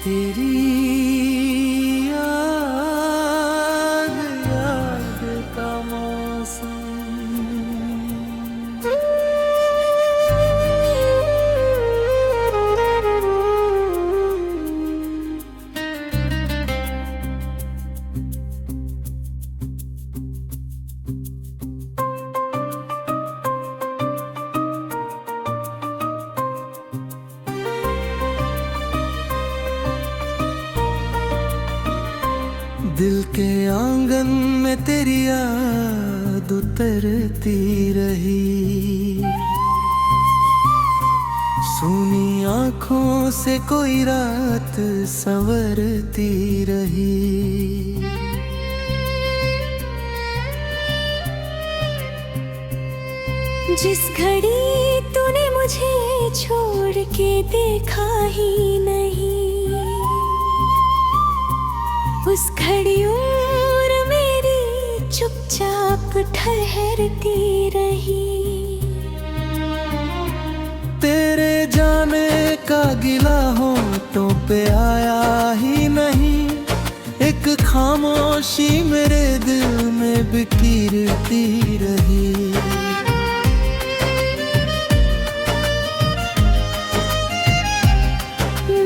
तेरी याद याद का मौसम। दिल के आंगन में तेरी याद उतरती रही, सूनी आँखों से कोई रात संवरती रही। जिस घड़ी तूने मुझे छोड़ के देखा ही नहीं, उस घड़ी उम्र मेरी चुपचाप ठहरती रही। तेरे जाने का गिला होठों पे आया ही नहीं, एक खामोशी मेरे दिल में बिखरती रही।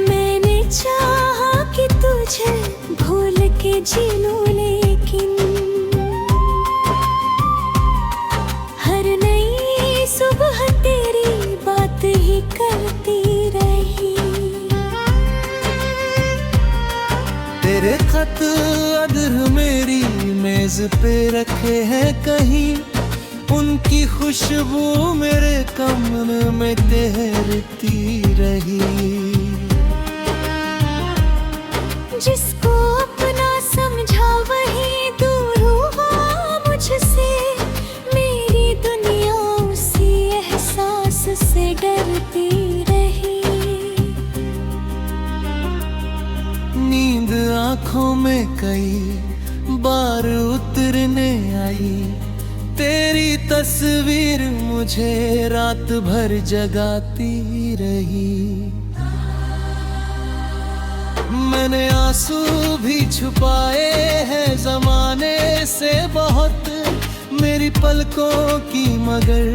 मैंने चाहा कि तुझे भूल के जी लूं, लेकिन हर नई सुबह तेरी बात ही करती रही। तेरे खत अधर मेरी मेज पे रखे हैं कहीं, उनकी खुशबू मेरे कमरे में तैरती रही। जिसको अपना समझा वही दूर हुआ मुझसे, मेरी दुनिया उसी एहसास से डरती रही। नींद आँखों में कई बार उतरने आई, तेरी तस्वीर मुझे रात भर जगाती रही। मैंने आंसू भी छुपाए हैं जमाने से बहुत, मेरी पलकों की मगर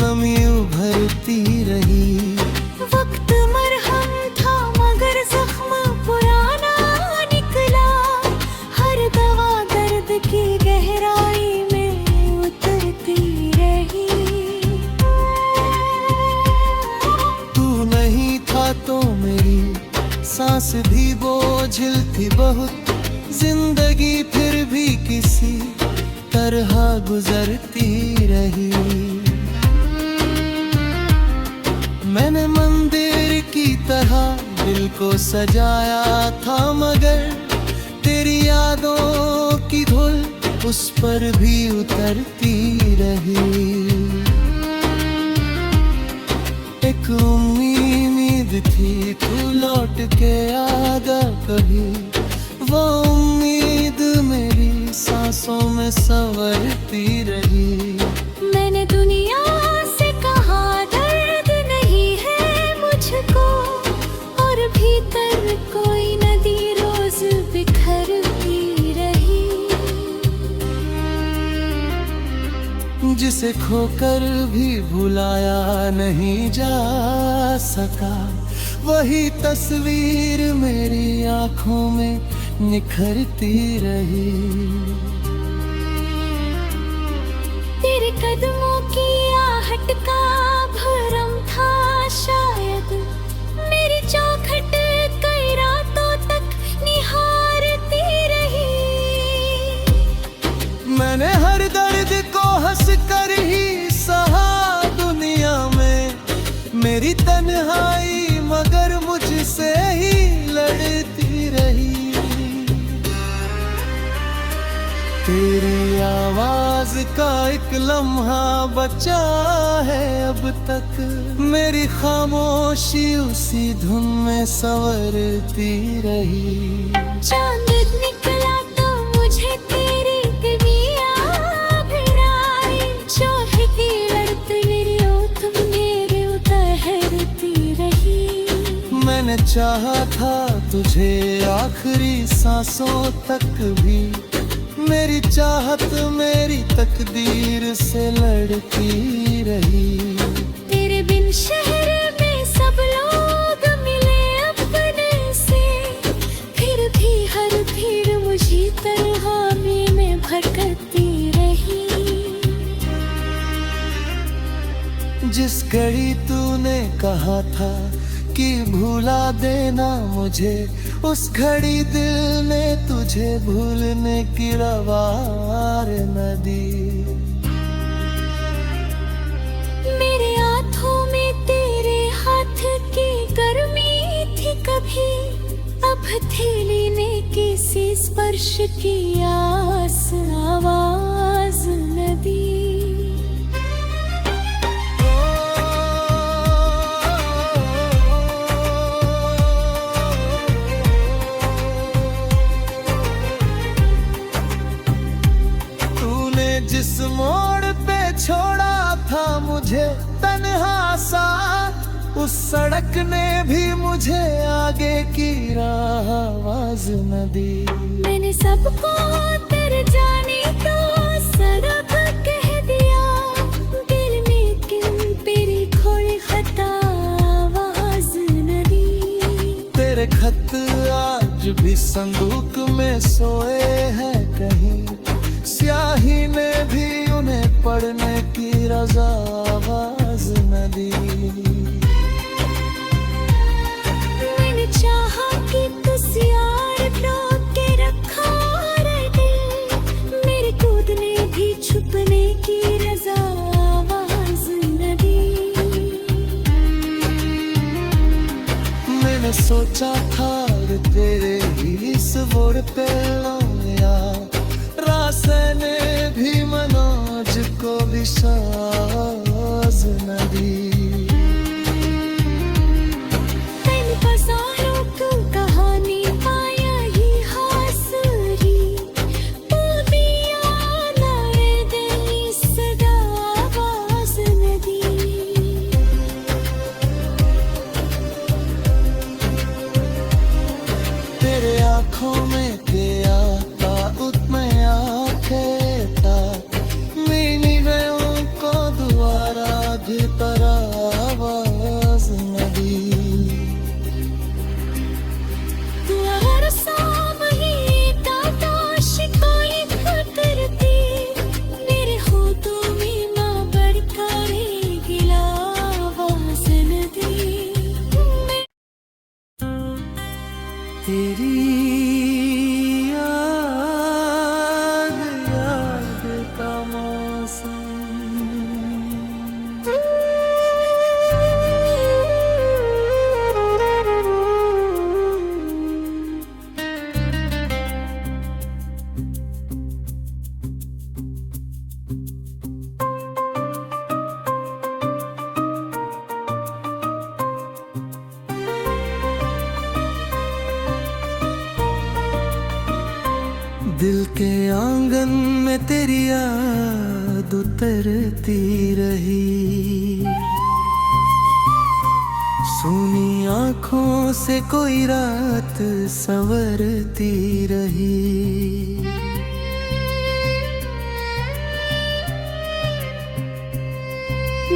नमी उभरती रही। वक्त मरहम था मगर जख्म पुराना निकला, हर दवा दर्द की गहराई में उतरती रही। तू नहीं था तो मेरी सांस भी बोझिल थी बहुत, जिंदगी फिर भी किसी तरह गुजरती रही। मैंने मंदिर की तरह दिल को सजाया था, मगर तेरी यादों की धूल उस पर भी उतरती रही। एक उम्मीद थी तू लौट के आगा कभी, वो उम्मीद मेरी सांसों में संवरती रही। मैंने दुनिया से कहा दर्द नहीं है मुझको, और भीतर कोई नदी रोज बिखरती रही। जिसे खोकर भी भुलाया नहीं जा सका, वही तस्वीर मेरी आँखों में निखरती रही। तेरे कदमों की आहट का भरम था शायद, मेरी चौखट कई रातों तक निहारती रही। मैंने हर दर्द को हंस कर ही सहा दुनिया में, मेरी तन्हाई मगर मुझसे ही लड़ती रही। तेरी आवाज का एक लम्हा बचा है अब तक, मेरी खामोशी उसी धुन में संवरती रही। चांद निकला तो मुझे तेरी कभी याद आई, चोहे की लड़त मेरी ओठ मेरे उतरती रही। मैंने चाहा था तुझे आखिरी सांसों तक भी, मेरी चाहत मेरी तकदीर से लड़ती रही। तेरे बिन शहर में सब लोग मिले अपने से, फिर भी हर भीड़ मुझे तन्हाई में भटकती रही। जिस घड़ी तूने कहा था कि भुला देना मुझे, उस घड़ी दिल ने तुझे भूलने की रवार न दी। मेरे हाथों में तेरे हाथ की गर्मी थी कभी, अब हथेली ने किसी स्पर्श की आस आवाज न दी। जिस मोड़ पे छोड़ा था मुझे तन्हा सा, उस सड़क ने भी मुझे आगे की राह आवाज न दी। मैंने सबको तेरे जाने को सड़क कह दिया, दिल में क्यों तेरी खोई खता आवाज न दी। तेरे खत आज भी संदूक में सोए हैं कहीं, स्याही ने भी उन्हें पढ़ने की रज़ा आवाज न दी। मैंने चाहा कि तुझ यार रोक के रखा रे दिल, मेरे कूदने भी छुपने की रज़ा आवाज न दी। मैंने सोचा था तेरे ही इस मोड़ पे लाया, रास्ते भी मनोज को भी साज न दी। तेरी बाजारों को कहानी पाया ही हासरी, पूबिया नए दिल सदा आवाज न दी। तेरे आँखों में क्या तेरी याद का मौसम। दिल के आंगन में तेरी याद उतरती रही, सूनी आँखों से कोई रात संवरती रही।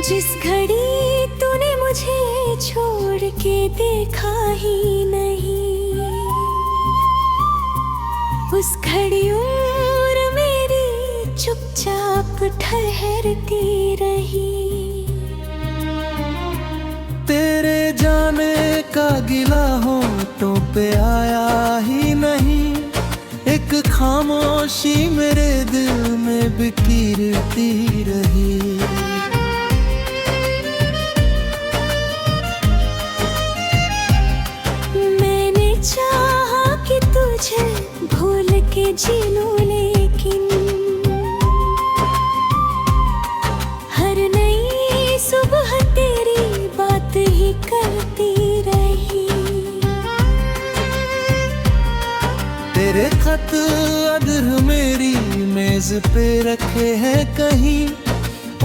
जिस घड़ी तूने मुझे छोड़ के देखा ही नहीं, उस घड़ी उम्र मेरी चुपचाप ठहरती रही। तेरे जाने का गिला होठों पे आया ही नहीं, एक खामोशी मेरे दिल में बिखरती रही। मैंने चाहा कि तुझे भूल के जी लूं, लेकिन हर नई सुबह तेरी बात ही करती रही। तेरे खत अगर मेरी मेज पे रखे हैं कहीं,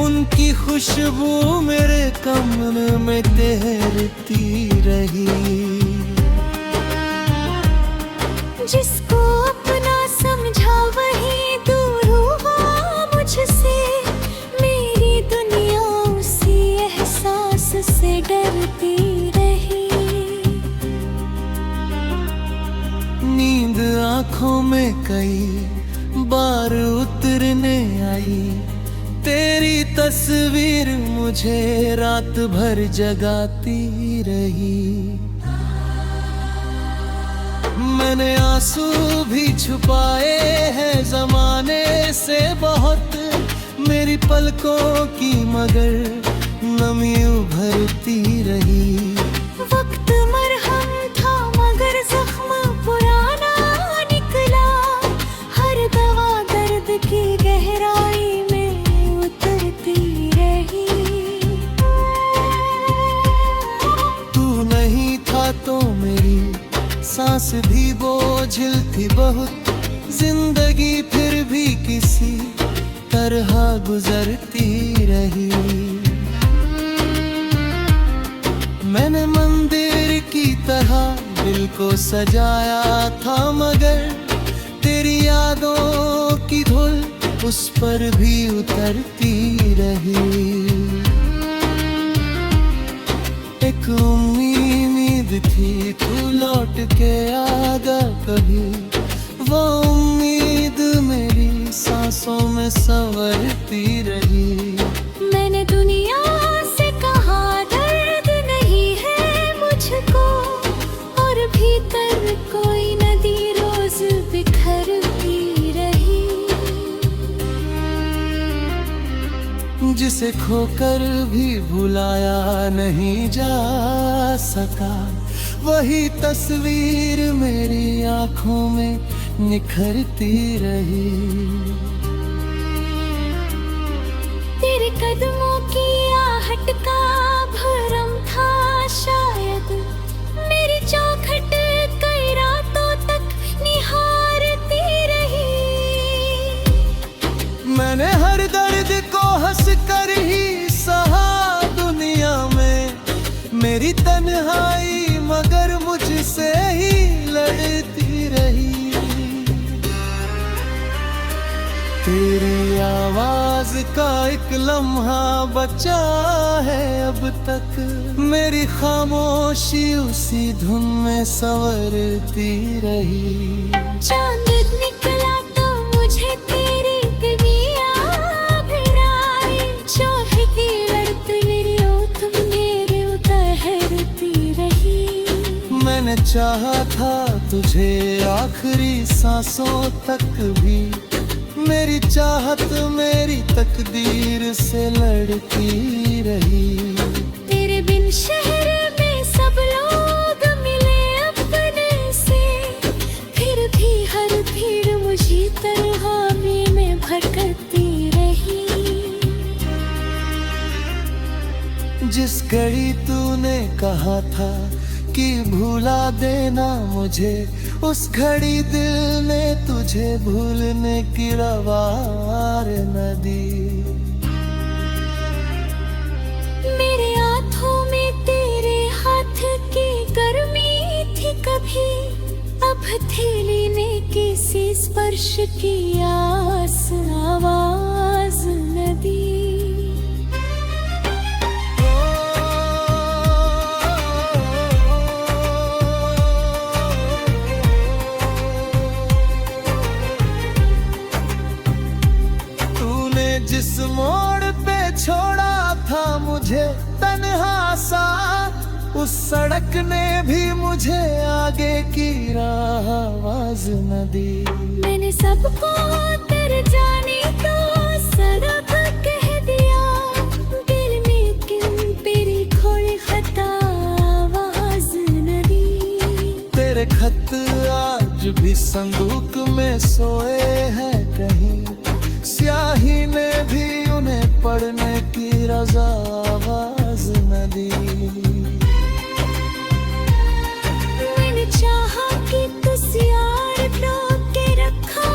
उनकी खुशबू मेरे कमरे में तैरती रही। में कई बार उतरने आई। तेरी तस्वीर मुझे रात भर जगाती रही। मैंने आंसू भी छुपाए हैं जमाने से बहुत, मेरी पलकों की मगर नमी उभरती रही। वक्त मरहम था मगर जख्म पुराना निकला, हर दवा दर्द की गहराई में उतरती रही। तू नहीं था तो मेरी सांस भी बोझिल थी बहुत, जिंदगी फिर भी किसी तरह गुजरती रही। मैंने मंदिर की तरह दिल को सजाया था मगर तेरी यादों की धूल उस पर भी उतरती रही। एक उम्मीद थी तू लौट के आगा कभी, वो उम्मीद मेरी सांसों में संवरती रही। मैंने दुनिया से कहा दर्द नहीं है मुझको, और भीतर कोई नदी रोज बिखरती रही। जिसे खोकर भी भुलाया नहीं जा सका, वही तस्वीर मेरी आंखों में निखरती रही। तेरे कदमों की आहट का भरम था शायद, मेरी चौखट कई रातों तक निहारती रही। मैंने हर दर्द को हंस कर ही सहा दुनिया में, मेरी तन्हाई मगर मुझसे ही लड़ती रही। तेरी आवाज का एक लम्हा बचा है अब तक, मेरी खामोशी उसी धुन में संवरती रही। चांद निकला तो मुझे तेरी गलियां भिड़ाई, चाहे की लड़त मेरी ओठ मेरे उतरती रही। मैंने चाहा था तुझे आखिरी सांसों तक भी, मेरी चाहत मेरी तकदीर से लड़ती रही। तेरे बिन शहर में सब लोग मिले अपने से, फिर भी हर भीड़ मुझी तन्हाई में भटकती रही। जिस घड़ी तूने कहा था कि भुला देना मुझे, उस घड़ी दिल ने तुझे भूलने की रवार न दी। मेरे हाथों में तेरे हाथ की गर्मी थी कभी, अब हथेली ने किसी स्पर्श की आस आवाज न दी। जिस मोड़ पे छोड़ा था मुझे तन्हा सा, उस सड़क ने भी मुझे आगे की राह आवाज न दी। मैंने सबको तर जाने तो सड़क कह दिया, दिल में क्यों तेरी खोई खता आवाज न दी। तेरे खत आज भी संदूक में सोए हैं कहीं, स्याही ने भी उन्हें पढ़ने की रज़ा आवाज न दी। मैंने चाहा कि तुस यार रोक के रखा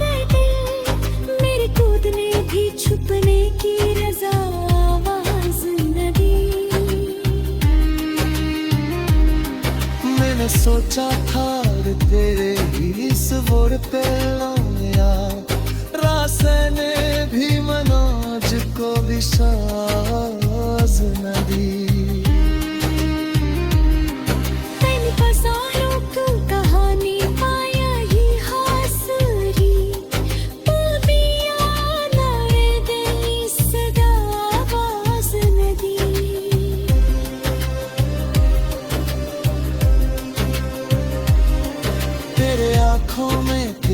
रे दिल, मेरे कूदने भी छुपने की रज़ा आवाज न दी। मैंने सोचा था तेरे ही इस वोड़ पे लाया, रासने भी मनोज को भी साज न दी। कहानी पाया ही हास आंखों में